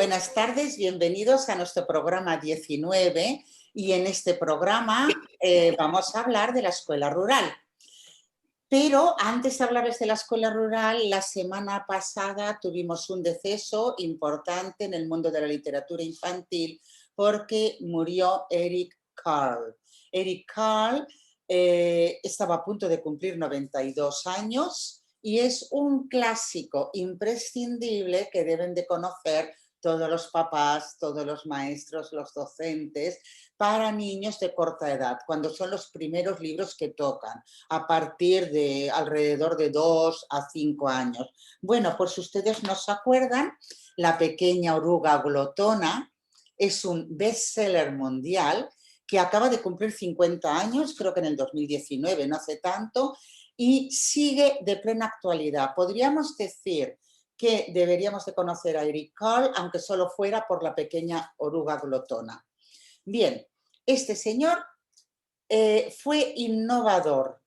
Buenas tardes, bienvenidos a nuestro programa 19 y en este programa vamos a hablar de la escuela rural. Pero antes de hablarles de la escuela rural, la semana pasada tuvimos un deceso importante en el mundo de la literatura infantil porque murió Eric Carle. Eric Carle estaba a punto de cumplir 92 años y es un clásico imprescindible que deben de conocer todos los papás, todos los maestros, los docentes, para niños de corta edad, cuando son los primeros libros que tocan, a partir de alrededor de 2 a 5 años. Bueno, pues si ustedes no se acuerdan, La pequeña oruga glotona es un bestseller mundial que acaba de cumplir 50 años, creo que en el 2019, no hace tanto, y sigue de plena actualidad. Podríamos decir que deberíamos de conocer a Eric Carle, aunque solo fuera por La pequeña oruga glotona. Bien, este señor fue innovador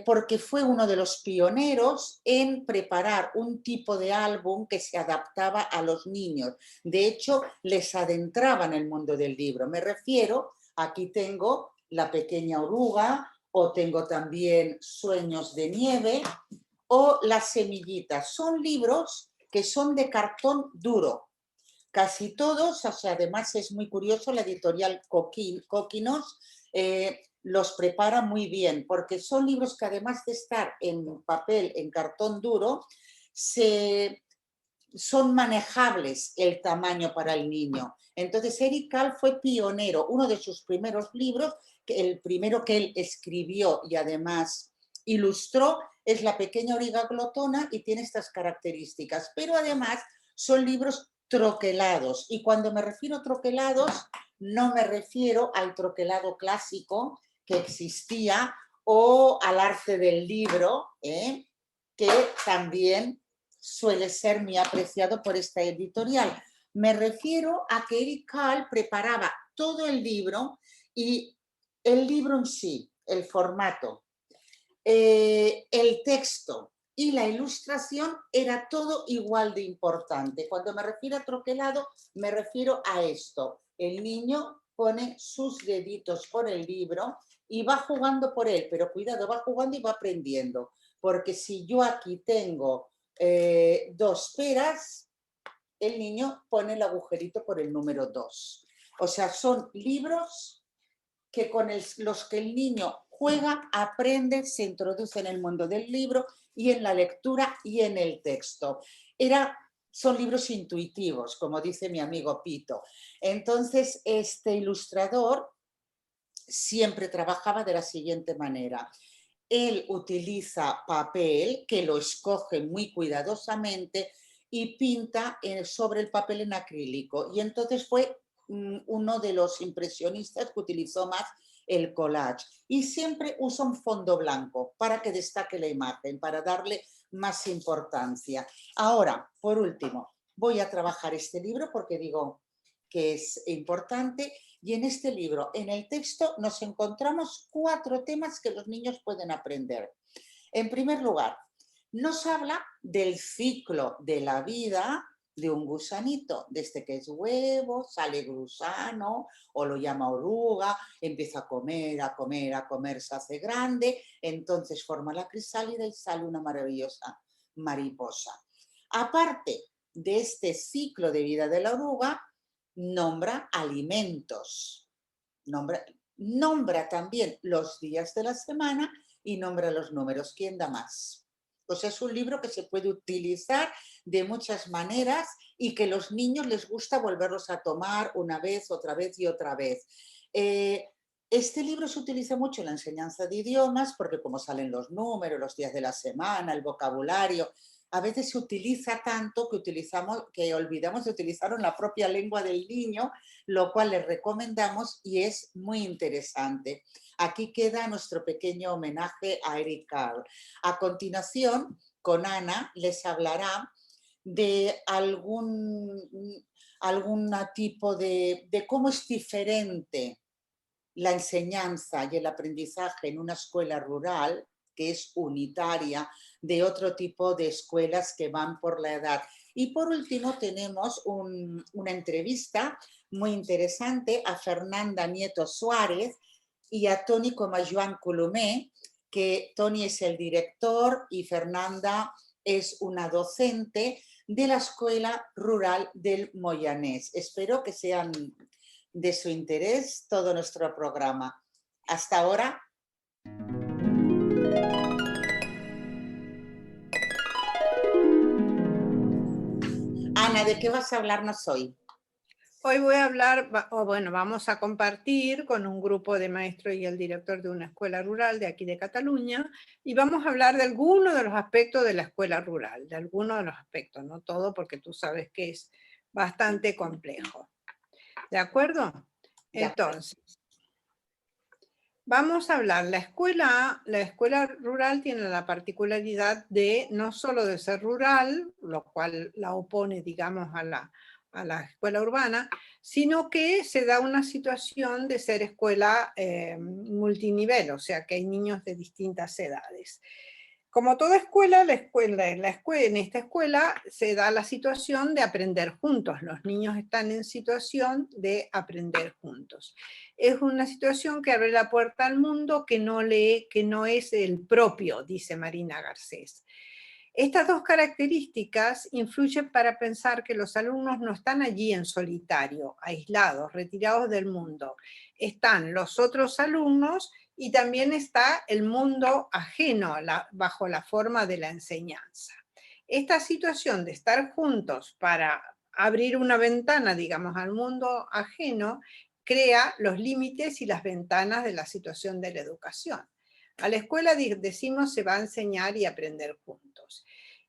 porque fue uno de los pioneros en preparar un tipo de álbum que se adaptaba a los niños. De hecho, les adentraba en el mundo del libro. Me refiero, aquí tengo La pequeña oruga, o tengo también Sueños de nieve, o Las semillitas. Son libros que son de cartón duro. Casi todos, o sea, además es muy curioso, la editorial Coquinos los prepara muy bien, porque son libros que además de estar en papel, en cartón duro, son manejables el tamaño para el niño. Entonces, Eric Carle fue pionero, uno de sus primeros libros, el primero que él escribió y además ilustró, es La pequeña oruga glotona y tiene estas características, pero además son libros troquelados, y cuando me refiero a troquelados, no me refiero al troquelado clásico que existía o al arte del libro, que también suele ser muy apreciado por esta editorial. Me refiero a que Eric Carle preparaba todo el libro y el libro en sí, el formato, el texto y la ilustración era todo igual de importante. Cuando me refiero a troquelado, me refiero a esto. El niño pone sus deditos por el libro y va jugando por él, pero cuidado, va jugando y va aprendiendo, porque si yo aquí tengo 2 peras, el niño pone el agujerito por el número 2. O sea, son libros que con los que el niño juega, aprende, se introduce en el mundo del libro y en la lectura y en el texto. Son libros intuitivos, como dice mi amigo Pito. Entonces, este ilustrador siempre trabajaba de la siguiente manera. Él utiliza papel que lo escoge muy cuidadosamente y pinta sobre el papel en acrílico. Y entonces fue uno de los impresionistas que utilizó más el collage. Y siempre usa un fondo blanco para que destaque la imagen, para darle más importancia. Ahora, por último, voy a trabajar este libro porque digo que es importante. Y en este libro, en el texto, nos encontramos 4 temas que los niños pueden aprender. En primer lugar, nos habla del ciclo de la vida de un gusanito, desde que es huevo, sale gusano, o lo llama oruga, empieza a comer, a comer, a comer, se hace grande, entonces forma la crisálida y sale una maravillosa mariposa. Aparte de este ciclo de vida de la oruga, nombra alimentos, nombra también los días de la semana y nombra los números. ¿Quién da más? Pues es un libro que se puede utilizar de muchas maneras y que a los niños les gusta volverlos a tomar una vez, otra vez y otra vez. Este libro se utiliza mucho en la enseñanza de idiomas porque como salen los números, los días de la semana, el vocabulario, a veces se utiliza tanto que olvidamos de utilizar la propia lengua del niño, lo cual les recomendamos y es muy interesante. Aquí queda nuestro pequeño homenaje a Eric Carle. A continuación, con Ana, les hablará de algún tipo de cómo es diferente la enseñanza y el aprendizaje en una escuela rural, que es unitaria, de otro tipo de escuelas que van por la edad. Y por último tenemos una entrevista muy interesante a Fernanda Nieto Suárez y a Toni Comajoan Colomé, que Toni es el director y Fernanda es una docente de la Escuela Rural del Moyanés. Espero que sean de su interés todo nuestro programa. Hasta ahora. Ana, ¿de qué vas a hablarnos hoy? Hoy voy a hablar, vamos a compartir con un grupo de maestros y el director de una escuela rural de aquí de Cataluña, y vamos a hablar de algunos de los aspectos de la escuela rural, de algunos de los aspectos, no todo, porque tú sabes que es bastante complejo. ¿De acuerdo? Entonces, vamos a hablar, la escuela rural tiene la particularidad de no solo de ser rural, lo cual la opone, digamos, a la escuela urbana, sino que se da una situación de ser escuela multinivel, o sea que hay niños de distintas edades. Como toda escuela, en esta escuela se da la situación de aprender juntos. Los niños están en situación de aprender juntos. Es una situación que abre la puerta al mundo que no es el propio, dice Marina Garcés. Estas dos características influyen para pensar que los alumnos no están allí en solitario, aislados, retirados del mundo. Están los otros alumnos y también está el mundo ajeno bajo la forma de la enseñanza. Esta situación de estar juntos para abrir una ventana, digamos, al mundo ajeno, crea los límites y las ventanas de la situación de la educación. A la escuela decimos se va a enseñar y aprender juntos.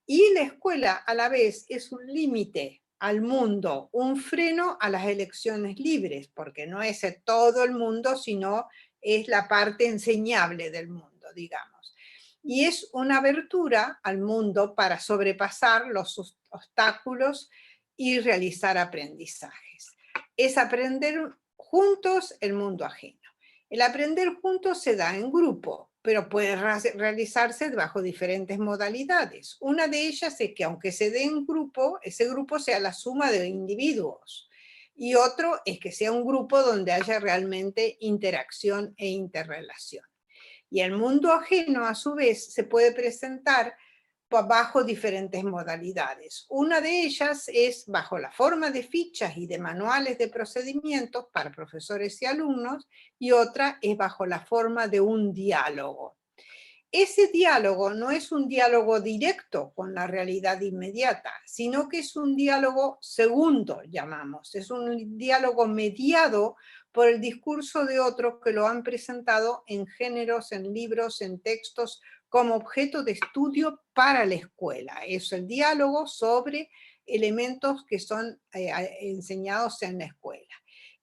Y la escuela a la vez es un límite al mundo, un freno a las elecciones libres, porque no es todo el mundo, sino es la parte enseñable del mundo, digamos. Y es una abertura al mundo para sobrepasar los obstáculos y realizar aprendizajes. Es aprender juntos el mundo ajeno. El aprender juntos se da en grupo, pero puede realizarse bajo diferentes modalidades. Una de ellas es que aunque se dé en grupo, ese grupo sea la suma de individuos. Y otro es que sea un grupo donde haya realmente interacción e interrelación. Y el mundo ajeno, a su vez, se puede presentar bajo diferentes modalidades. Una de ellas es bajo la forma de fichas y de manuales de procedimientos para profesores y alumnos, y otra es bajo la forma de un diálogo. Ese diálogo no es un diálogo directo con la realidad inmediata, sino que es un diálogo segundo, llamamos. Es un diálogo mediado por el discurso de otros que lo han presentado en géneros, en libros, en textos, como objeto de estudio para la escuela. Es el diálogo sobre elementos que son enseñados en la escuela.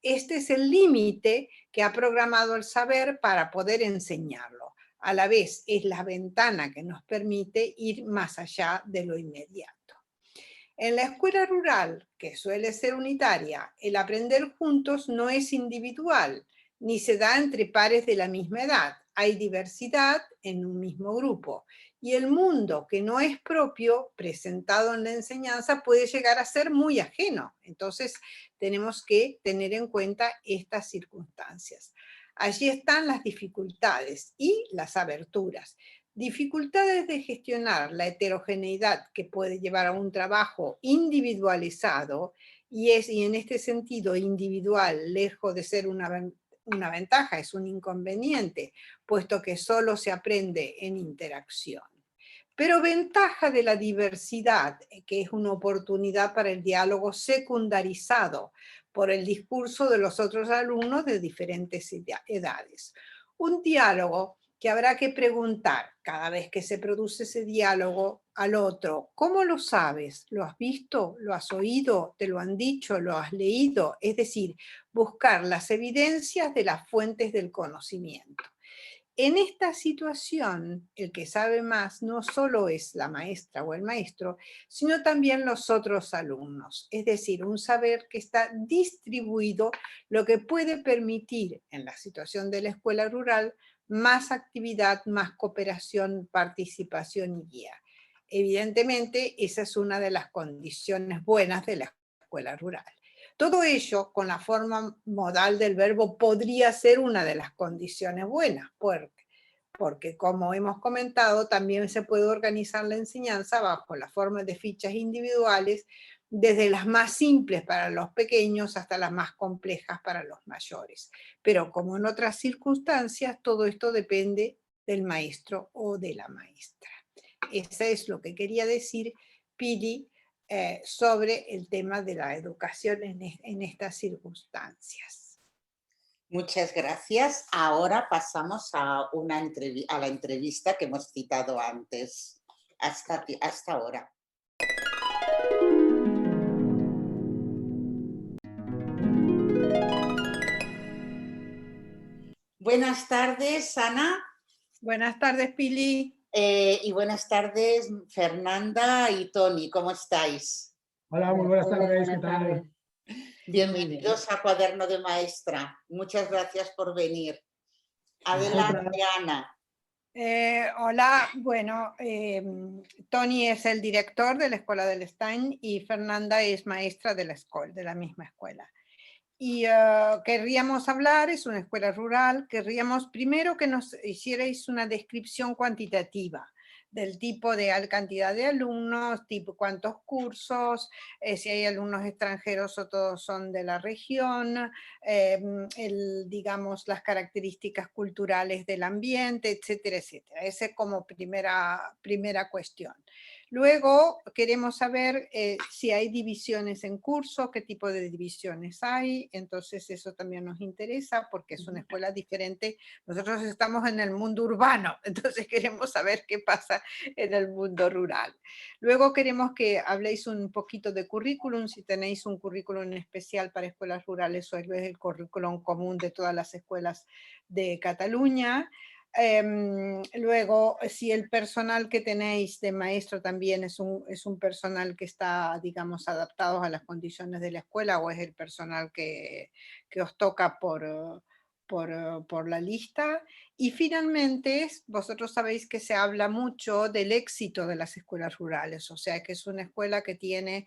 Este es el límite que ha programado el saber para poder enseñarlo. A la vez es la ventana que nos permite ir más allá de lo inmediato. En la escuela rural, que suele ser unitaria, el aprender juntos no es individual, ni se da entre pares de la misma edad. Hay diversidad en un mismo grupo. Y el mundo que no es propio, presentado en la enseñanza, puede llegar a ser muy ajeno. Entonces, tenemos que tener en cuenta estas circunstancias. Allí están las dificultades y las aberturas. Dificultades de gestionar la heterogeneidad que puede llevar a un trabajo individualizado y en este sentido individual, lejos de ser una ventaja, es un inconveniente, puesto que solo se aprende en interacción. Pero ventaja de la diversidad, que es una oportunidad para el diálogo secundarizado por el discurso de los otros alumnos de diferentes edades. Un diálogo que habrá que preguntar cada vez que se produce ese diálogo al otro, ¿cómo lo sabes? ¿Lo has visto? ¿Lo has oído? ¿Te lo han dicho? ¿Lo has leído? Es decir, buscar las evidencias de las fuentes del conocimiento. En esta situación, el que sabe más no solo es la maestra o el maestro, sino también los otros alumnos. Es decir, un saber que está distribuido, lo que puede permitir en la situación de la escuela rural más actividad, más cooperación, participación y guía. Evidentemente, esa es una de las condiciones buenas de la escuela rural. Todo ello, con la forma modal del verbo, podría ser una de las condiciones buenas, porque como hemos comentado, también se puede organizar la enseñanza bajo la forma de fichas individuales, desde las más simples para los pequeños hasta las más complejas para los mayores. Pero como en otras circunstancias, todo esto depende del maestro o de la maestra. Eso es lo que quería decir Pili sobre el tema de la educación en estas circunstancias. Muchas gracias. Ahora pasamos a la entrevista que hemos citado antes. Hasta ahora. Buenas tardes, Ana. Buenas tardes, Pili. Y buenas tardes, Fernanda y Tony. ¿Cómo estáis? Hola, muy buenas tardes. ¿Qué tal? Bienvenidos a Cuaderno de Maestra. Muchas gracias por venir. Adelante, Ana. Hola, bueno, Tony es el director de la Escuela del Stein y Fernanda es maestra de la misma escuela. Y querríamos hablar, es una escuela rural, querríamos primero que nos hicierais una descripción cuantitativa del tipo de cantidad de alumnos, tipo cuántos cursos, si hay alumnos extranjeros o todos son de la región, digamos las características culturales del ambiente, etcétera, etcétera. Esa es como primera cuestión. Luego queremos saber si hay divisiones en curso, qué tipo de divisiones hay, entonces eso también nos interesa porque es una escuela diferente. Nosotros estamos en el mundo urbano, entonces queremos saber qué pasa en el mundo rural. Luego queremos que habléis un poquito de currículum, si tenéis un currículum especial para escuelas rurales o es el currículum común de todas las escuelas de Cataluña. Luego, si el personal que tenéis de maestro también es un personal que está, digamos, adaptado a las condiciones de la escuela o es el personal que os toca por la lista. Y finalmente, vosotros sabéis que se habla mucho del éxito de las escuelas rurales, o sea que es una escuela que tiene,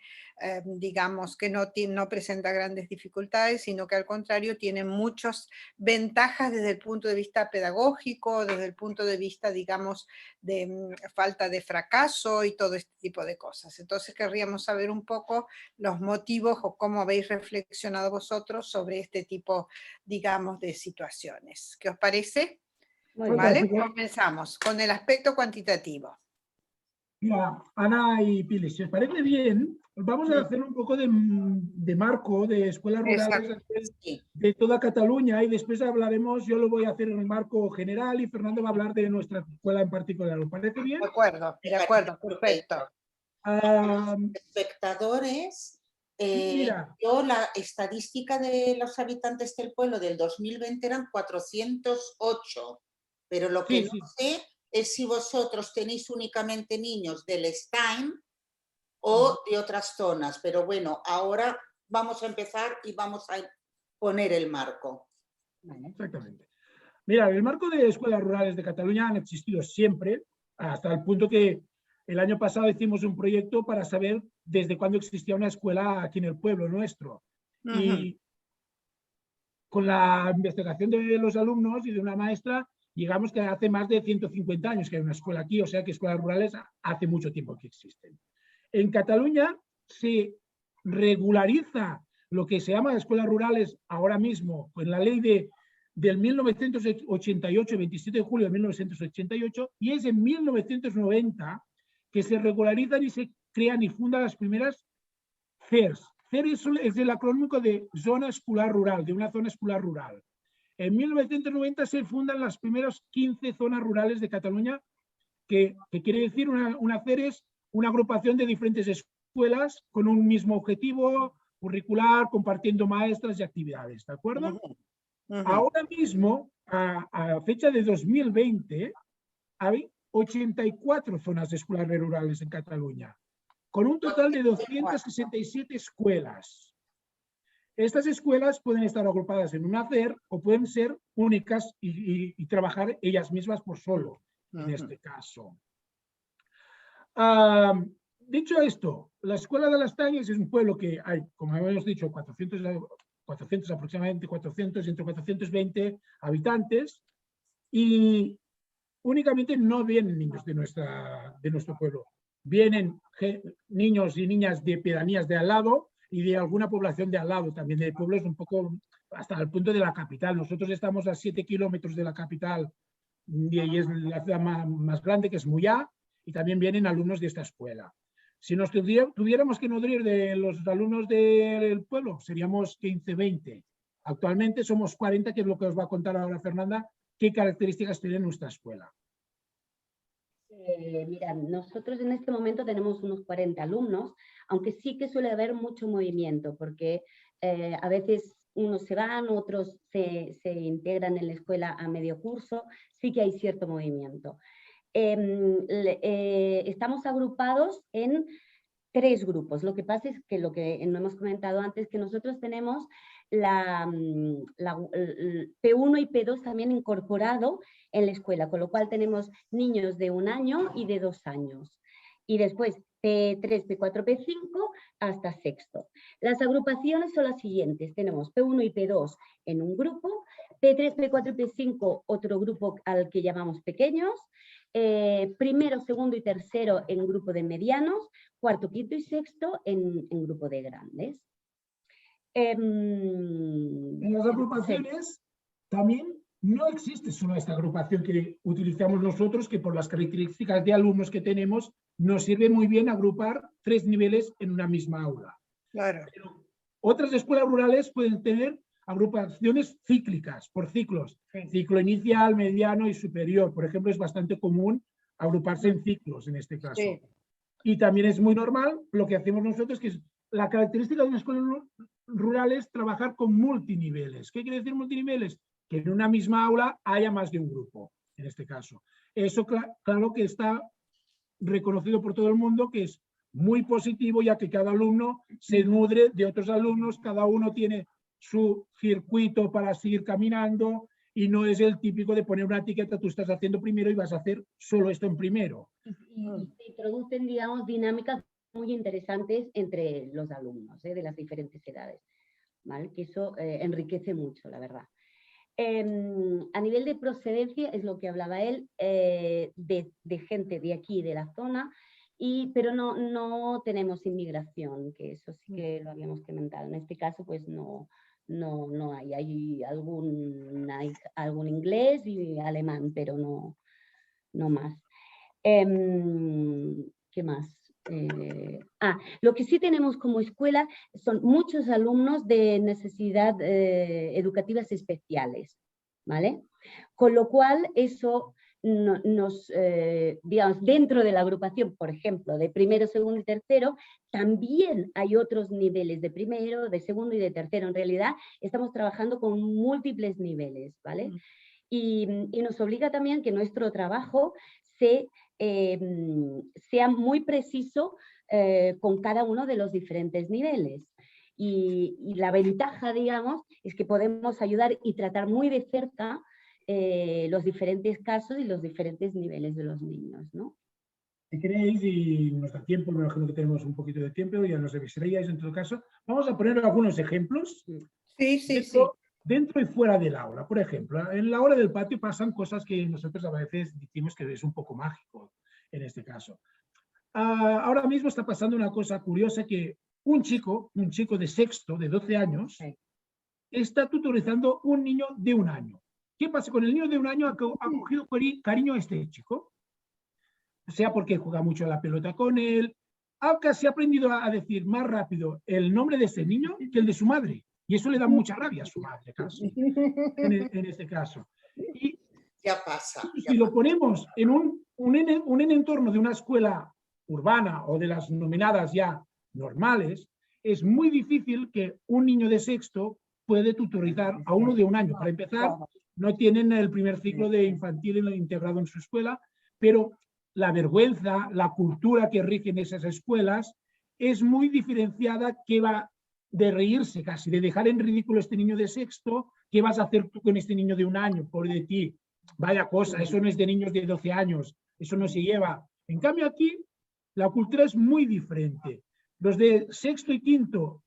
digamos, que no presenta grandes dificultades, sino que al contrario tiene muchas ventajas desde el punto de vista pedagógico, desde el punto de vista, digamos, de falta de fracaso y todo este tipo de cosas. Entonces querríamos saber un poco los motivos o cómo habéis reflexionado vosotros sobre este tipo, digamos, de situaciones. ¿Qué os parece? Vale, comenzamos con el aspecto cuantitativo. Mira, Ana y Pili, si os parece bien, vamos a hacer un poco de marco de escuelas rurales de toda Cataluña y después hablaremos, yo lo voy a hacer en el marco general y Fernando va a hablar de nuestra escuela en particular. ¿Os parece bien? De acuerdo, perfecto. Espectadores, mira, la estadística de los habitantes del pueblo del 2020 eran 408, pero lo que no sé es si vosotros tenéis únicamente niños del Stein o de otras zonas, pero bueno, ahora vamos a empezar y vamos a poner el marco. Exactamente. Mira, el marco de escuelas rurales de Cataluña han existido siempre, hasta el punto que el año pasado hicimos un proyecto para saber desde cuándo existía una escuela aquí en el pueblo nuestro. Y con la investigación de los alumnos y de una maestra, llegamos que hace más de 150 años que hay una escuela aquí, o sea que escuelas rurales hace mucho tiempo que existen. En Cataluña se regulariza lo que se llama escuelas rurales ahora mismo con la ley del 1988, 27 de julio de 1988, y es en 1990 que se regularizan y se crean y fundan las primeras CERs. CER es el acrónimo de zona escolar rural, de una zona escolar rural. En 1990 se fundan las primeras 15 zonas rurales de Cataluña, que quiere decir una CER es una agrupación de diferentes escuelas con un mismo objetivo curricular, compartiendo maestras y actividades, ¿de acuerdo? Ahora mismo, a fecha de 2020, hay 84 zonas escolares rurales en Cataluña, con un total de 267 escuelas. Estas escuelas pueden estar agrupadas en una CER o pueden ser únicas y trabajar ellas mismas por solo, en este caso. Dicho esto, la Escuela de las Tañes es un pueblo que hay, como hemos dicho, 400 aproximadamente, 400, entre 420 habitantes, y únicamente no vienen niños de nuestro pueblo. Vienen niños y niñas de pedanías de al lado y de alguna población de al lado, también de pueblos un poco hasta el punto de la capital. Nosotros estamos a 7 kilómetros de la capital y es la ciudad más grande, que es Moià, y también vienen alumnos de esta escuela. Si nos tuviéramos que nutrir de los alumnos del pueblo, seríamos 15, 20. Actualmente somos 40, que es lo que os va a contar ahora Fernanda, qué características tiene nuestra escuela. Mira, nosotros en este momento tenemos unos 40 alumnos, aunque sí que suele haber mucho movimiento, porque a veces unos se van, otros se integran en la escuela a medio curso, sí que hay cierto movimiento. Estamos agrupados en 3 grupos. Lo que pasa es que lo que no hemos comentado antes, que nosotros tenemos el P1 y P2 también incorporado en la escuela, con lo cual tenemos niños de 1 año y de 2 años. Y después P3, P4, P5 hasta sexto. Las agrupaciones son las siguientes. Tenemos P1 y P2 en un grupo, P3, P4 y P5 otro grupo al que llamamos pequeños, primero, segundo y tercero en grupo de medianos, cuarto, quinto y sexto en grupo de grandes. En las agrupaciones también no existe solo esta agrupación que utilizamos nosotros, que por las características de alumnos que tenemos, nos sirve muy bien agrupar 3 niveles en una misma aula. Claro. Pero otras escuelas rurales pueden tener agrupaciones cíclicas, por ciclos. Sí. Ciclo inicial, mediano y superior. Por ejemplo, es bastante común agruparse en ciclos en este caso. Sí. Y también es muy normal lo que hacemos nosotros, que es la característica de una escuela rural es trabajar con multiniveles. ¿Qué quiere decir multiniveles? Que en una misma aula haya más de un grupo, en este caso. Eso claro que está reconocido por todo el mundo, que es muy positivo, ya que cada alumno se nutre de otros alumnos, cada uno tiene su circuito para seguir caminando y no es el típico de poner una etiqueta, tú estás haciendo primero y vas a hacer solo esto en primero. Y se introducen, digamos, dinámicas muy interesantes entre los alumnos de las diferentes edades, ¿vale? Que eso enriquece mucho, la verdad. A nivel de procedencia, es lo que hablaba él, de gente de aquí, de la zona, pero no tenemos inmigración, que eso sí que lo habíamos comentado. En este caso, pues no hay. Hay algún inglés y alemán, pero no más. ¿Qué más? Lo que sí tenemos como escuela son muchos alumnos de necesidad educativas especiales, ¿vale? Con lo cual eso digamos, dentro de la agrupación, por ejemplo, de primero, segundo y tercero, también hay otros niveles de primero, de segundo y de tercero. En realidad estamos trabajando con múltiples niveles, ¿vale? Y nos obliga también que nuestro trabajo sea muy preciso con cada uno de los diferentes niveles. Y la ventaja, digamos, es que podemos ayudar y tratar muy de cerca los diferentes casos y los diferentes niveles de los niños, ¿no? Si queréis, y nuestro tiempo, me imagino que tenemos un poquito de tiempo, ya nos avisaríais en todo caso, vamos a poner algunos ejemplos. Sí. Dentro y fuera del aula. Por ejemplo, en la hora del patio pasan cosas que nosotros a veces decimos que es un poco mágico en este caso. Ahora mismo está pasando una cosa curiosa, que un chico de sexto, de 12 años, está tutorizando un niño de 1 año. ¿Qué pasa con el niño de 1 año? Ha cogido cariño a este chico, sea porque juega mucho a la pelota con él, ha casi aprendido a decir más rápido el nombre de ese niño que el de su madre. Y eso le da mucha rabia a su madre, en este caso. Y ya pasa. Si lo ponemos en un entorno de una escuela urbana o de las denominadas ya normales, es muy difícil que un niño de sexto puede tutorizar a uno de 1 año. Para empezar, no tienen el primer ciclo de infantil integrado en su escuela, pero la vergüenza, la cultura que rige en esas escuelas es muy diferenciada, que va de reírse casi, de dejar en ridículo a este niño de sexto. ¿Qué vas a hacer tú con este niño de 1 año? Pobre de ti, vaya cosa, eso no es de niños de 12 años, eso no se lleva. En cambio aquí la cultura es muy diferente. Los de sexto y quinto,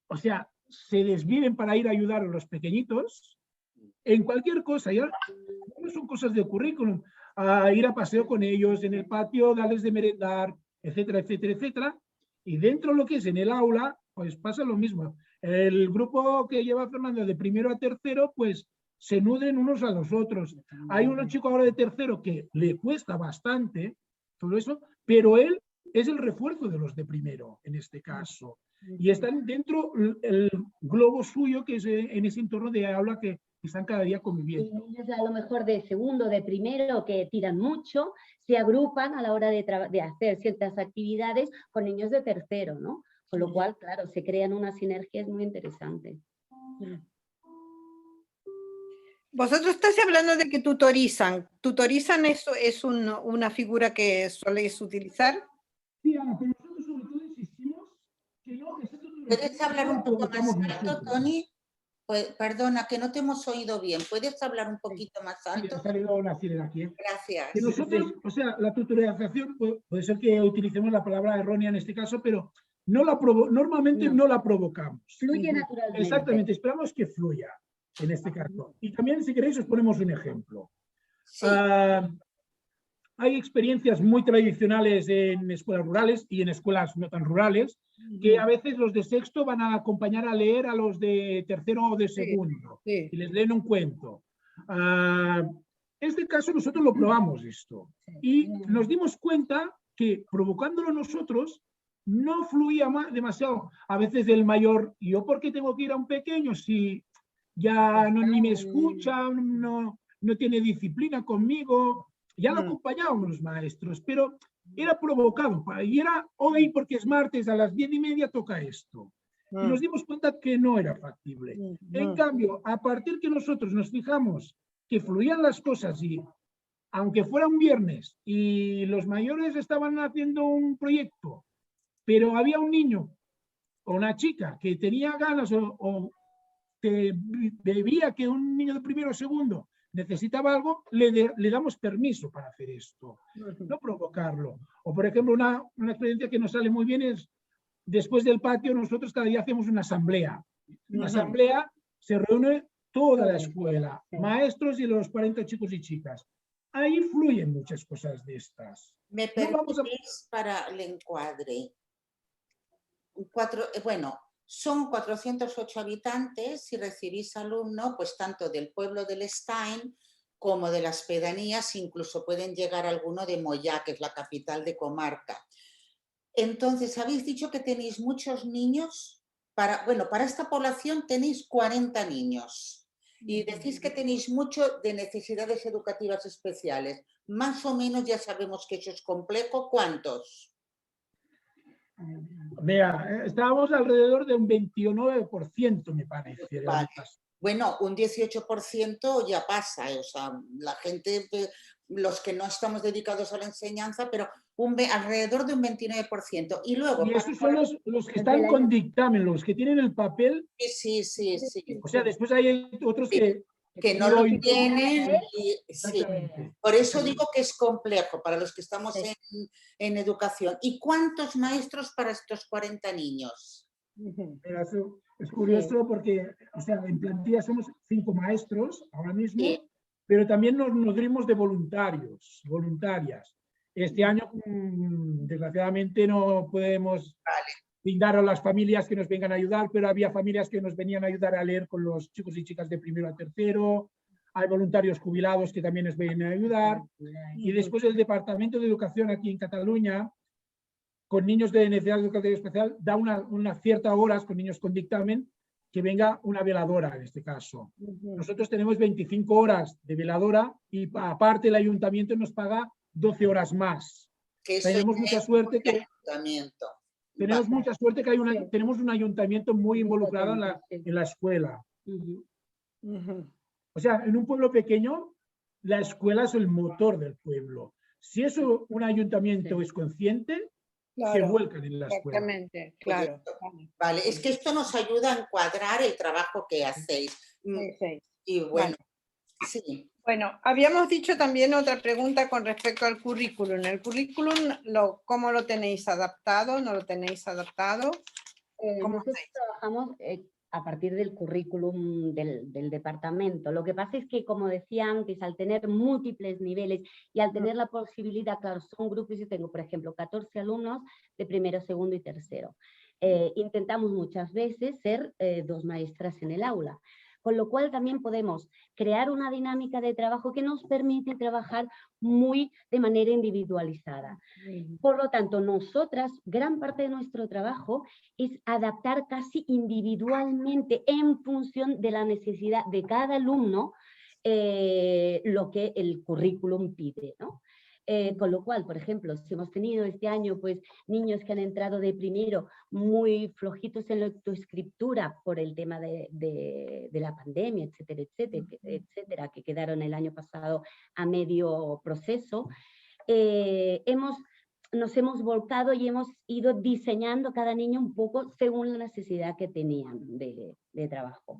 o sea, se desviven para ir a ayudar a los pequeñitos en cualquier cosa. Ya no son cosas de currículum, a ir a paseo con ellos, en el patio, darles de merendar, etcétera, etcétera, etcétera. Y dentro de lo que es en el aula, pues pasa lo mismo. El grupo que lleva Fernando de primero a tercero, pues se nutren unos a los otros. Hay un chico ahora de tercero que le cuesta bastante todo eso, pero él es el refuerzo de los de primero, en este caso. Y están dentro el globo suyo, que es en ese entorno de aula que están cada día conviviendo. Y niños a lo mejor de segundo, de primero, que tiran mucho, se agrupan a la hora de hacer ciertas actividades con niños de tercero, ¿no? Con lo cual, claro, se crean unas sinergias muy interesantes. Vosotros estáis hablando de que tutorizan. ¿Tutorizan eso es una figura que soléis utilizar? Sí, Ana, pero nosotros sobre todo insistimos que no, que ¿Puedes hablar un poco más alto, Toni? Pues, perdona, que no te hemos oído bien. ¿Puedes hablar un poquito más alto? Ha salido una sirena aquí. Gracias. Que nosotros, o sea, la tutorización puede ser que utilicemos la palabra errónea en este caso, pero no normalmente no la provocamos. Fluye naturalmente. Exactamente, esperamos que fluya en este caso. Y también, si queréis, os ponemos un ejemplo. Sí. Hay experiencias muy tradicionales en escuelas rurales y en escuelas no tan rurales, que a veces los de sexto van a acompañar a leer a los de tercero o de segundo, sí. y les leen un cuento. Este caso nosotros lo probamos esto, y nos dimos cuenta que provocándolo nosotros no fluía demasiado. A veces el mayor, ¿yo por qué tengo que ir a un pequeño si ya ni me escucha, no tiene disciplina conmigo? Ya lo acompañábamos los maestros, pero era provocado. Y era hoy, porque es martes, a las 10:30 toca esto. Y nos dimos cuenta que no era factible. En cambio, a partir que nosotros nos fijamos que fluían las cosas, y aunque fuera un viernes y los mayores estaban haciendo un proyecto, pero había un niño o una chica que tenía ganas o que veía que un niño de primero o segundo necesitaba algo, le damos permiso para hacer esto, no provocarlo. O, por ejemplo, una experiencia que nos sale muy bien es, después del patio, nosotros cada día hacemos una asamblea. En la asamblea se reúne toda la escuela, maestros y los 40 chicos y chicas. Ahí fluyen muchas cosas de estas. ¿Me permitís para el encuadre? Bueno, son 408 habitantes y recibís alumnos, pues tanto del pueblo del Stein como de las pedanías, incluso pueden llegar alguno de Moyá, que es la capital de comarca. Entonces, habéis dicho que tenéis muchos niños. Para esta población tenéis 40 niños. Y decís que tenéis mucho de necesidades educativas especiales. Más o menos ya sabemos que eso es complejo. ¿Cuántos? Mira, estábamos alrededor de un 29%, me parece. Vale. Bueno, un 18% ya pasa, o sea, la gente, los que no estamos dedicados a la enseñanza, pero alrededor de un 29%. Y luego... Y esos son los que están con dictamen, los que tienen el papel. Sí. O sea, después hay otros que no lo tienen. Sí. Por eso digo que es complejo para los que estamos en educación. ¿Y cuántos maestros para estos 40 niños? Es curioso porque, o sea, en plantilla somos 5 maestros ahora mismo, pero también nos nutrimos de voluntarias. Este año, desgraciadamente, no podemos brindar a las familias que nos vengan a ayudar, pero había familias que nos venían a ayudar a leer con los chicos y chicas de primero a tercero. Hay voluntarios jubilados que también nos vienen a ayudar. Y después el Departamento de Educación aquí en Cataluña, con niños de necesidad educativa especial, da unas ciertas horas con niños con dictamen, que venga una veladora en este caso. Nosotros tenemos 25 horas de veladora y aparte el ayuntamiento nos paga 12 horas más. Tenemos mucha suerte que... Tenemos mucha suerte que tenemos un ayuntamiento muy involucrado en la escuela. O sea, en un pueblo pequeño, la escuela es el motor del pueblo. Si eso un ayuntamiento es consciente, se vuelcan en la escuela. Exactamente, claro. Vale, es que esto nos ayuda a encuadrar el trabajo que hacéis. Y bueno, sí. Bueno, habíamos dicho también otra pregunta con respecto al currículum. ¿El currículum cómo lo tenéis adaptado? ¿No lo tenéis adaptado? ¿Cómo Nosotros hacéis? trabajamos a partir del currículum del departamento. Lo que pasa es que, como decía antes, al tener múltiples niveles y al tener la posibilidad, claro, son grupos, yo tengo, por ejemplo, 14 alumnos de primero, segundo y tercero. Intentamos muchas veces ser 2 maestras en el aula, con lo cual también podemos crear una dinámica de trabajo que nos permite trabajar muy de manera individualizada. Por lo tanto, nosotras, gran parte de nuestro trabajo es adaptar casi individualmente en función de la necesidad de cada alumno lo que el currículum pide, ¿no? Con lo cual, por ejemplo, si hemos tenido este año pues, niños que han entrado de primero muy flojitos en la lectoescritura por el tema de la pandemia, etcétera, etcétera, etcétera, que quedaron el año pasado a medio proceso, nos hemos volcado y hemos ido diseñando cada niño un poco según la necesidad que tenían de trabajo.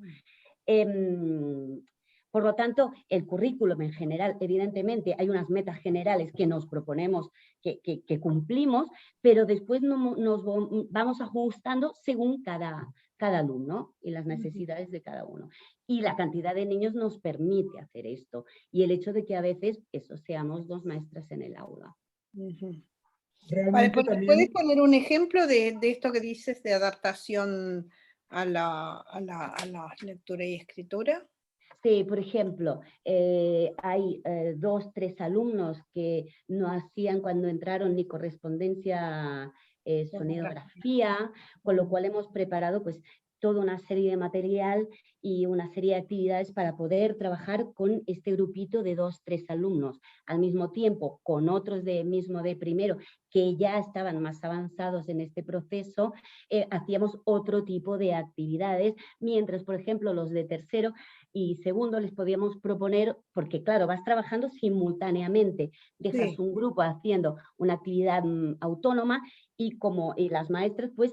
Por lo tanto, el currículum en general, evidentemente, hay unas metas generales que nos proponemos que cumplimos, pero después nos vamos ajustando según cada alumno y las necesidades de cada uno. Y la cantidad de niños nos permite hacer esto. Y el hecho de que a veces eso seamos 2 maestras en el aula. Vale, Realmente ¿puedes también, poner un ejemplo de esto que dices de adaptación a la lectura y escritura? Sí, por ejemplo, hay 2, 3 alumnos que no hacían cuando entraron ni correspondencia, sonidografía, con lo cual hemos preparado pues toda una serie de material y una serie de actividades para poder trabajar con este grupito de 2, 3 alumnos. Al mismo tiempo, con otros de primero que ya estaban más avanzados en este proceso, hacíamos otro tipo de actividades, mientras, por ejemplo, los de tercero y segundo les podíamos proponer, porque claro, vas trabajando simultáneamente, dejas Sí. un grupo haciendo una actividad autónoma y las maestras pues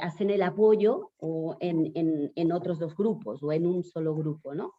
hacen el apoyo o en otros 2 grupos o en un solo grupo, ¿no?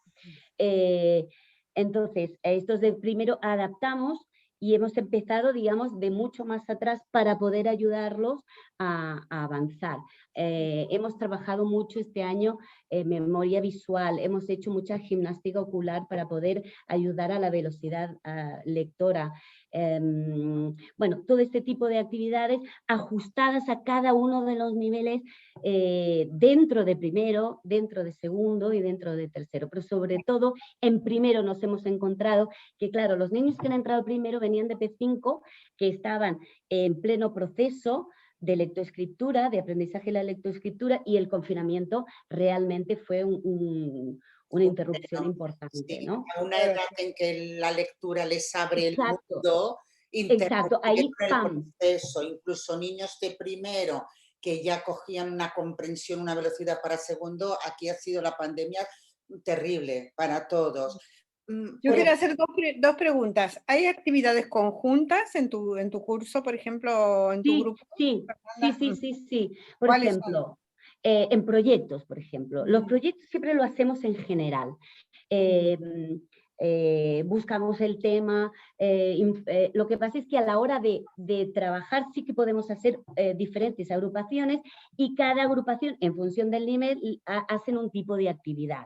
Entonces, a estos de primero adaptamos y hemos empezado, digamos, de mucho más atrás para poder ayudarlos a avanzar. Hemos trabajado mucho este año memoria visual, hemos hecho mucha gimnástica ocular para poder ayudar a la velocidad lectora. Bueno, todo este tipo de actividades ajustadas a cada uno de los niveles dentro de primero, dentro de segundo y dentro de tercero. Pero sobre todo, en primero nos hemos encontrado que, claro, los niños que han entrado primero venían de P5, que estaban en pleno proceso de lectoescritura, de aprendizaje de la lectoescritura, y el confinamiento realmente fue una interrupción importante, Sí, ¿no? a una edad en que la lectura les abre el Exacto, mundo, exacto, ahí, interrumpieron el ¡pam! proceso, incluso niños de primero que ya cogían una comprensión, una velocidad para segundo, aquí ha sido la pandemia terrible para todos. Yo Por quiero ejemplo, hacer dos preguntas. ¿Hay actividades conjuntas en tu curso, por ejemplo, en tu Sí, grupo? sí, sí, Fernanda? sí, sí, sí. Por ¿Cuáles son? ejemplo, en proyectos, por ejemplo. Los proyectos siempre lo hacemos en general. Buscamos el tema. Lo que pasa es que a la hora de trabajar sí que podemos hacer diferentes agrupaciones y cada agrupación, en función del nivel, hacen un tipo de actividad.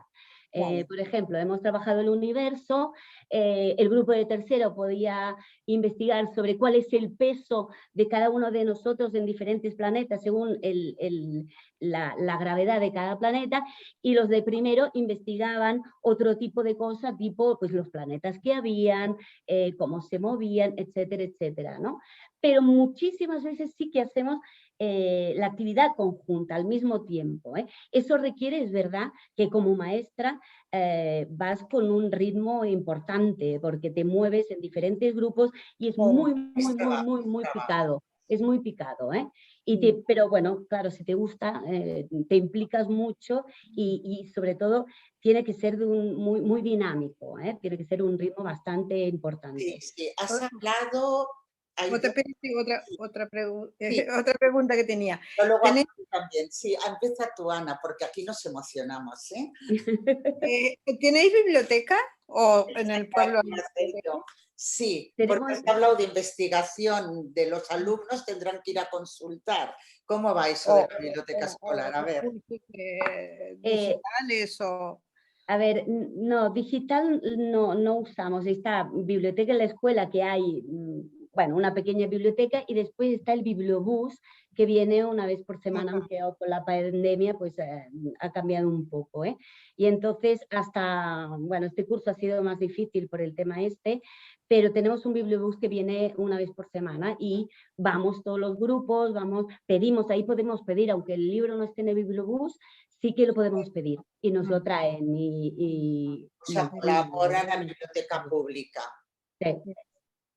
Por ejemplo, hemos trabajado el universo, el grupo de tercero podía investigar sobre cuál es el peso de cada uno de nosotros en diferentes planetas según la gravedad de cada planeta, y los de primero investigaban otro tipo de cosas, tipo pues, los planetas que habían, cómo se movían, etcétera, etcétera, ¿no? Pero muchísimas veces sí que hacemos la actividad conjunta al mismo tiempo. Eso requiere, es verdad, que como maestra vas con un ritmo importante porque te mueves en diferentes grupos y es muy, muy, muy, muy, muy picado. Es muy picado, pero bueno, claro, si te gusta, te implicas mucho y sobre todo tiene que ser muy, muy dinámico, tiene que ser un ritmo bastante importante. sí, has hablado Hay Otra, dos- sí, otra pregunta que tenía. yo luego ¿Tenéis, también. Sí, empieza tú, Ana, porque aquí nos emocionamos, ¿eh? ¿tenéis biblioteca o en el pueblo hay biblioteca? Sí, porque Tenemos, has hablado de investigación de los alumnos, tendrán que ir a consultar. ¿Cómo va eso de la biblioteca escolar? A ver. Recursos eh, digitales o... a ver, no, digital no usamos. Esta biblioteca en la escuela que hay, bueno, una pequeña biblioteca, y después está el bibliobús que viene una vez por semana, aunque con la pandemia pues ha cambiado un poco, ¿eh? Y entonces bueno, este curso ha sido más difícil por el tema este, pero tenemos un bibliobús que viene una vez por semana y vamos todos los grupos, pedimos, ahí podemos pedir, aunque el libro no esté en el bibliobús, sí que lo podemos pedir y nos lo traen O sea, colabora la biblioteca pública. Sí.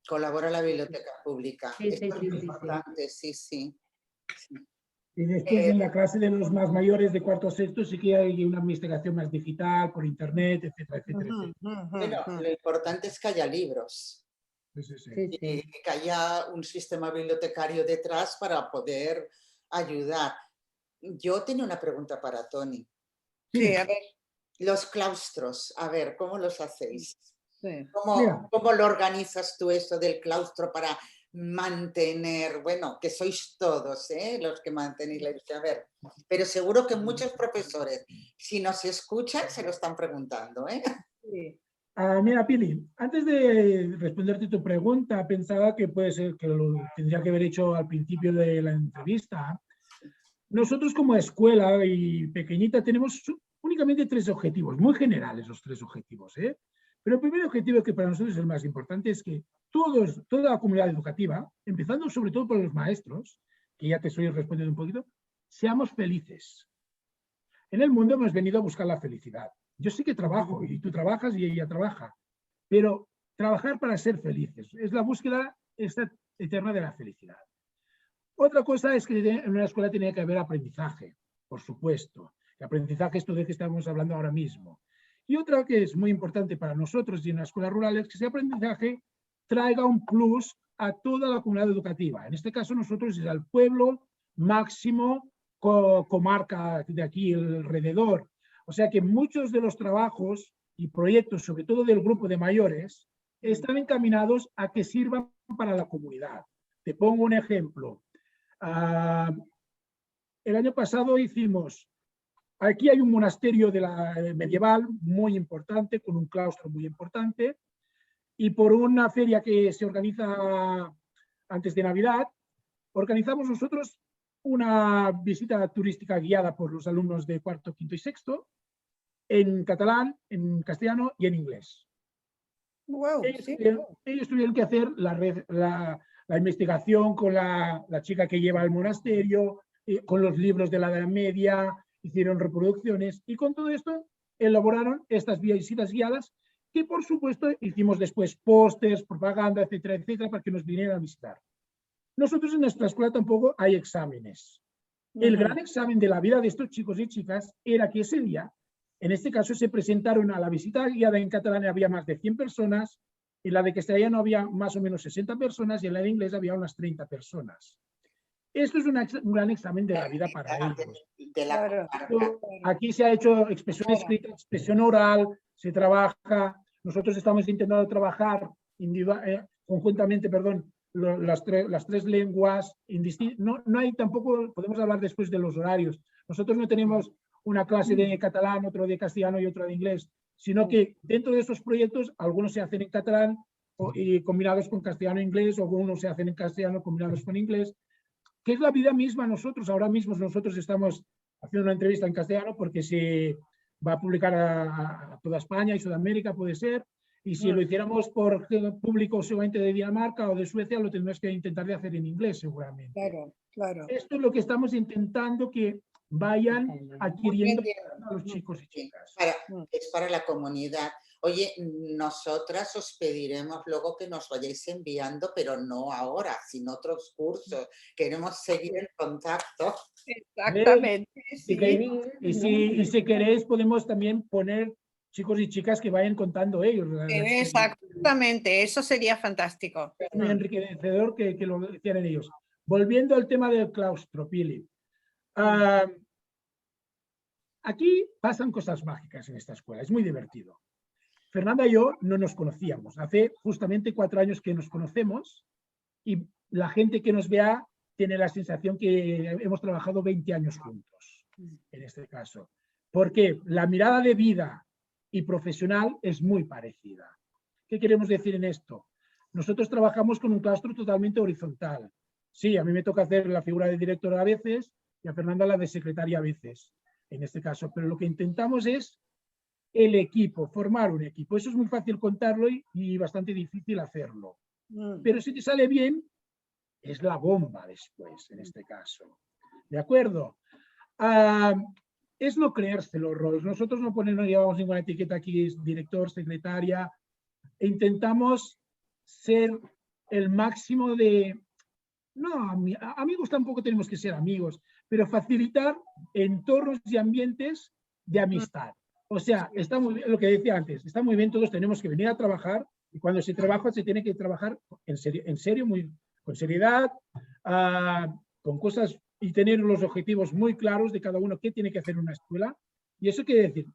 Colabora la biblioteca pública. Sí, Esto es sí, muy sí, importante, sí, sí. Y después en la clase de los más mayores de cuarto a sexto sí que hay una investigación más digital, por internet, etcétera, etcétera, etcétera. Bueno, lo importante es que haya libros Sí, sí, sí. Sí, sí. y que haya un sistema bibliotecario detrás para poder ayudar. Yo tenía una pregunta para Tony. Sí, a ver. Los claustros, a ver, ¿cómo los hacéis? Sí. Mira. ¿Cómo lo organizas tú esto del claustro para mantener, bueno, que sois todos los que mantenéis la ilusión? A ver, pero seguro que muchos profesores, si nos escuchan, se lo están preguntando, ¿eh? Sí. Mira, Pili, antes de responderte tu pregunta, pensaba que puede ser que lo tendría que haber hecho al principio de la entrevista. Nosotros como escuela y pequeñita tenemos únicamente 3 objetivos, muy generales los 3 objetivos, ¿eh? Pero el primer objetivo, que para nosotros es el más importante, es que toda la comunidad educativa, empezando sobre todo por los maestros, que ya te estoy respondiendo un poquito, seamos felices. En el mundo hemos venido a buscar la felicidad. Yo sí que trabajo y tú trabajas y ella trabaja, pero trabajar para ser felices es la búsqueda esta eterna de la felicidad. Otra cosa es que en una escuela tiene que haber aprendizaje, por supuesto. El aprendizaje es todo de que estamos hablando ahora mismo. Y otra que es muy importante para nosotros y en la escuela rural es que ese aprendizaje traiga un plus a toda la comunidad educativa. En este caso nosotros es al pueblo máximo, comarca de aquí alrededor. O sea que muchos de los trabajos y proyectos, sobre todo del grupo de mayores, están encaminados a que sirvan para la comunidad. Te pongo un ejemplo. El año pasado hicimos, aquí hay un monasterio medieval muy importante, con un claustro muy importante, y por una feria que se organiza antes de Navidad, organizamos nosotros una visita turística guiada por los alumnos de cuarto, quinto y sexto, en catalán, en castellano y en inglés. Wow, ellos tuvieron que hacer la investigación con la chica que lleva el monasterio, con los libros de la Edad Media, hicieron reproducciones y con todo esto elaboraron estas visitas guiadas que por supuesto hicimos después pósters, propaganda, etcétera, etcétera, para que nos vinieran a visitar. Nosotros en nuestra escuela tampoco hay exámenes. El gran examen de la vida de estos chicos y chicas era que ese día, en este caso, se presentaron a la visita guiada en catalán, había más de 100 personas, en la de castellano había más o menos 60 personas y en la de inglés había unas 30 personas. Esto es un gran examen de la vida para ellos. Claro. Aquí se ha hecho expresión escrita, expresión oral, se trabaja. Nosotros estamos intentando trabajar conjuntamente, las tres lenguas. No hay tampoco, podemos hablar después de los horarios. Nosotros no tenemos una clase de catalán, otro de castellano y otro de inglés, sino que dentro de estos proyectos algunos se hacen en catalán y combinados con castellano e inglés, o algunos se hacen en castellano combinados con inglés, que es la vida misma. Ahora mismo nosotros estamos haciendo una entrevista en castellano porque se va a publicar a toda España y Sudamérica, puede ser, y si lo hiciéramos por público seguramente de Dinamarca o de Suecia, lo tendremos que intentar de hacer en inglés seguramente. Claro, claro. Esto es lo que estamos intentando que vayan adquiriendo a los chicos y chicas. Es para la comunidad. Oye, nosotras os pediremos luego que nos vayáis enviando, pero no ahora, sino otros cursos. Queremos seguir en contacto. Exactamente. Y si queréis, podemos también poner chicos y chicas que vayan contando ellos. Exactamente, eso sería fantástico. Es muy enriquecedor que lo decían ellos. Volviendo al tema del claustro, Pili. Aquí pasan cosas mágicas en esta escuela, es muy divertido. Fernanda y yo no nos conocíamos. Hace justamente 4 años que nos conocemos y la gente que nos vea tiene la sensación que hemos trabajado 20 años juntos, en este caso. Porque la mirada de vida y profesional es muy parecida. ¿Qué queremos decir en esto? Nosotros trabajamos con un claustro totalmente horizontal. Sí, a mí me toca hacer la figura de directora a veces y a Fernanda la de secretaria a veces, en este caso. Pero lo que intentamos es el equipo, formar un equipo. Eso es muy fácil contarlo y bastante difícil hacerlo. Pero si te sale bien, es la bomba después, en este caso. ¿De acuerdo? Es no creerse los roles. Nosotros no llevamos ninguna etiqueta aquí, es director, secretaria. E intentamos ser el máximo de... No, amigos tampoco tenemos que ser amigos, pero facilitar entornos y ambientes de amistad. O sea, está muy bien, lo que decía antes, está muy bien, todos tenemos que venir a trabajar y cuando se trabaja se tiene que trabajar en serio muy, con seriedad, con cosas y tener los objetivos muy claros de cada uno, qué tiene que hacer una escuela. Y eso quiere decir,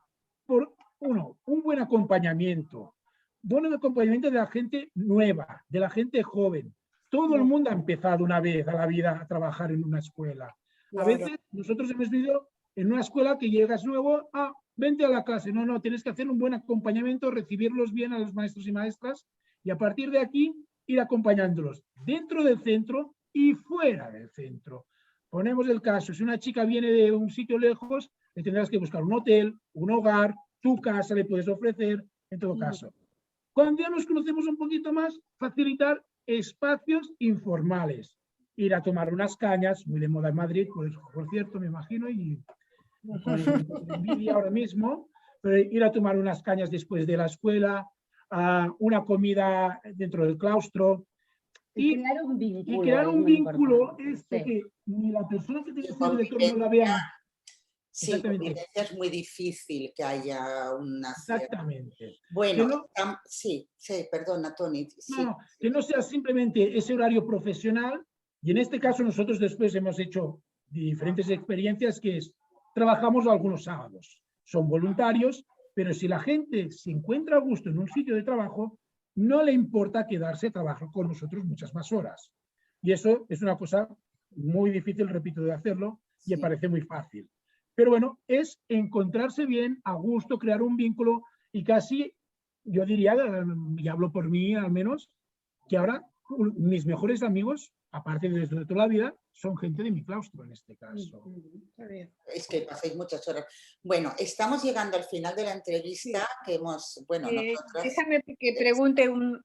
un buen acompañamiento de la gente nueva, de la gente joven. Todo el mundo ha empezado una vez a la vida a trabajar en una escuela. A veces nosotros hemos vivido en una escuela que llegas nuevo, vente a la clase. No, tienes que hacer un buen acompañamiento, recibirlos bien a los maestros y maestras y a partir de aquí ir acompañándolos dentro del centro y fuera del centro. Ponemos el caso, si una chica viene de un sitio lejos, le tendrás que buscar un hotel, un hogar, tu casa le puedes ofrecer, en todo caso. Cuando ya nos conocemos un poquito más, facilitar espacios informales. Ir a tomar unas cañas, muy de moda en Madrid, por cierto, me imagino, y con envidia ahora mismo, pero ir a tomar unas cañas después de la escuela, una comida dentro del claustro. Y crear un vínculo. Y crear un vínculo es que ni la persona que tiene que ser director no la vea. Sí, es muy difícil que haya una... Exactamente. Bueno, sí, perdona, Tony. Sí. No, que no sea simplemente ese horario profesional, y en este caso nosotros después hemos hecho diferentes experiencias que es, trabajamos algunos sábados, son voluntarios, pero si la gente se encuentra a gusto en un sitio de trabajo, no le importa quedarse a trabajar con nosotros muchas más horas. Y eso es una cosa muy difícil, repito, de hacerlo, y me parece muy fácil. Pero bueno, es encontrarse bien, a gusto, crear un vínculo y casi, yo diría, y hablo por mí al menos, que ahora mis mejores amigos, aparte de toda la vida, son gente de mi claustro en este caso. Es que pasáis muchas horas. Bueno, estamos llegando al final de la entrevista que hemos, nosotras... Déjame que pregunte una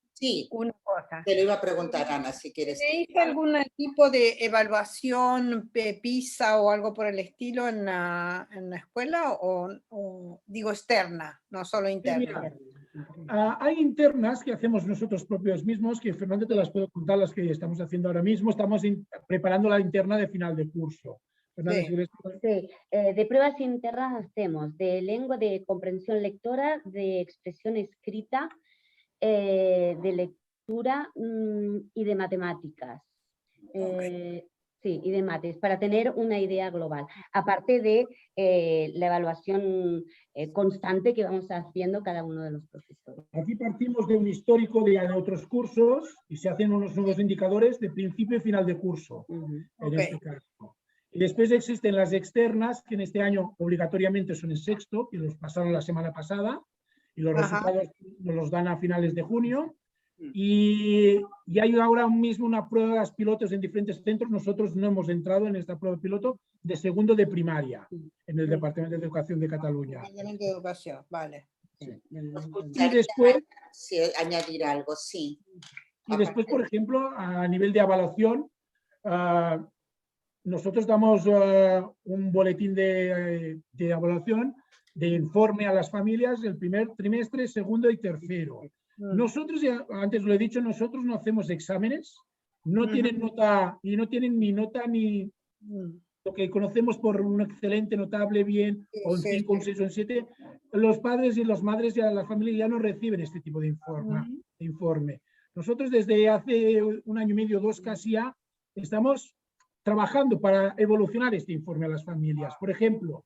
cosa. Te lo iba a preguntar, Ana, si quieres. ¿Tenéis algún tipo de evaluación, PISA o algo por el estilo en la escuela o digo externa, no solo interna? Hay internas que hacemos nosotros propios mismos, que Fernando te las puedo contar, las que estamos haciendo ahora mismo. Estamos preparando la interna de final de curso. Fernando, sí. De pruebas internas hacemos de lengua, de comprensión lectora, de expresión escrita, de lectura y de matemáticas. Sí, y de mates, para tener una idea global. Aparte de la evaluación constante que vamos haciendo cada uno de los profesores. Aquí partimos de un histórico de otros cursos y se hacen unos nuevos indicadores de principio y final de curso. En este caso. Y después existen las externas, que en este año obligatoriamente son en sexto, que los pasaron la semana pasada, y los resultados nos los dan a finales de junio. Y hay ahora mismo una prueba de pilotos en diferentes centros. Nosotros no hemos entrado en esta prueba piloto de segundo de primaria en el Departamento de Educación de Cataluña. Departamento de Educación, vale. Y después... Sí, añadir algo, sí. Y después, por ejemplo, a nivel de evaluación, nosotros damos un boletín de evaluación de informe a las familias el primer trimestre, segundo y tercero. Nosotros, antes lo he dicho, nosotros no hacemos exámenes, no tienen nota, y no tienen ni nota ni lo que conocemos por un excelente, notable, bien, o un 5, un 6 o un 7, los padres y las madres y las familias ya no reciben este tipo de informe. Nosotros desde hace 1 año y medio, 2 casi ya, estamos trabajando para evolucionar este informe a las familias. Por ejemplo,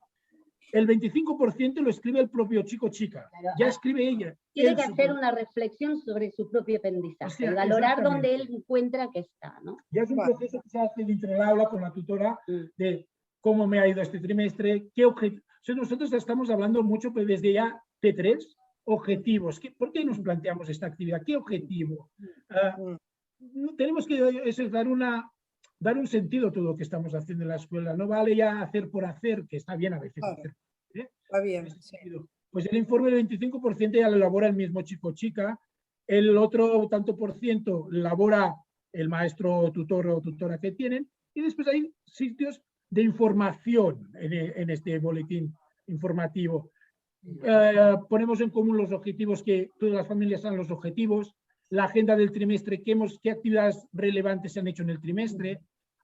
el 25% lo escribe el propio chico o chica. Claro, Ya escribe ella. Tiene que hacer una reflexión sobre su propio aprendizaje, O sea, y valorar exactamente. dónde él encuentra que está, ¿no? Ya es un proceso que se hace dentro del aula con la tutora Mm. de cómo me ha ido este trimestre, qué objetivos. Nosotros estamos hablando mucho pues, desde ya P3, objetivos. ¿Por qué nos planteamos esta actividad? ¿Qué objetivo? Tenemos que eso es dar un sentido a todo lo que estamos haciendo en la escuela. No vale ya hacer por hacer, que está bien a veces. Hacer, Está bien. Pues el informe del 25% ya lo elabora el mismo chico o chica, el otro tanto por ciento elabora el maestro tutor o tutora que tienen, y después hay sitios de información en este boletín informativo. Ponemos en común los objetivos, que todas las familias dan los objetivos, la agenda del trimestre, qué actividades relevantes se han hecho en el trimestre.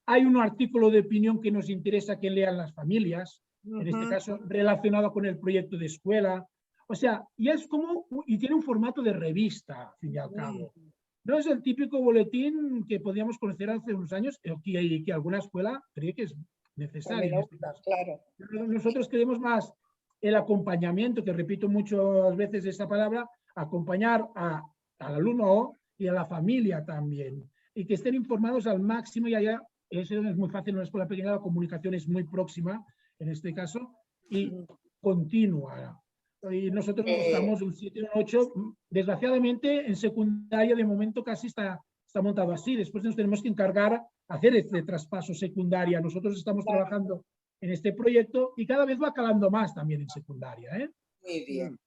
Hay un artículo de opinión que nos interesa que lean las familias, en este caso relacionado con el proyecto de escuela. O sea, y es como, y tiene un formato de revista, al fin y al cabo. No es el típico boletín que podíamos conocer hace unos años, que alguna escuela cree que es necesario. En este caso. Claro. Nosotros queremos más el acompañamiento, que repito muchas veces esta palabra, acompañar al alumno y a la familia también, y que estén informados al máximo. Y allá, eso es muy fácil en una escuela pequeña, la comunicación es muy próxima, en este caso, y continua. Y nosotros buscamos un 7 o un 8. Desgraciadamente, en secundaria, de momento, casi está montado así. Después nos tenemos que encargar hacer este traspaso secundaria. Nosotros estamos trabajando en este proyecto y cada vez va calando más también en secundaria. Muy bien.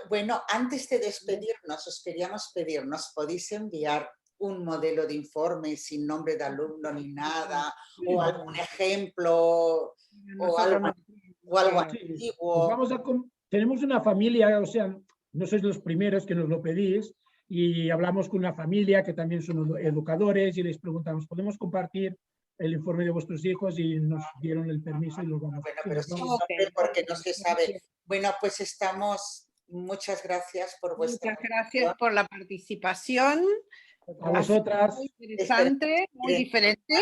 Bueno, antes de despedirnos, os queríamos pedir, ¿nos podéis enviar un modelo de informe sin nombre de alumno ni nada, o algún ejemplo, o algo antiguo? Pues tenemos una familia, o sea, no sois los primeros que nos lo pedís, y hablamos con una familia que también son educadores y les preguntamos, ¿podemos compartir el informe de vuestros hijos? Y nos dieron el permiso y lo vamos a hacer. Bueno, pero sin nombre, porque no se sabe. Bueno, pues muchas gracias por vuestra Muchas gracias por la participación. A vosotras. Muy interesante, muy diferente.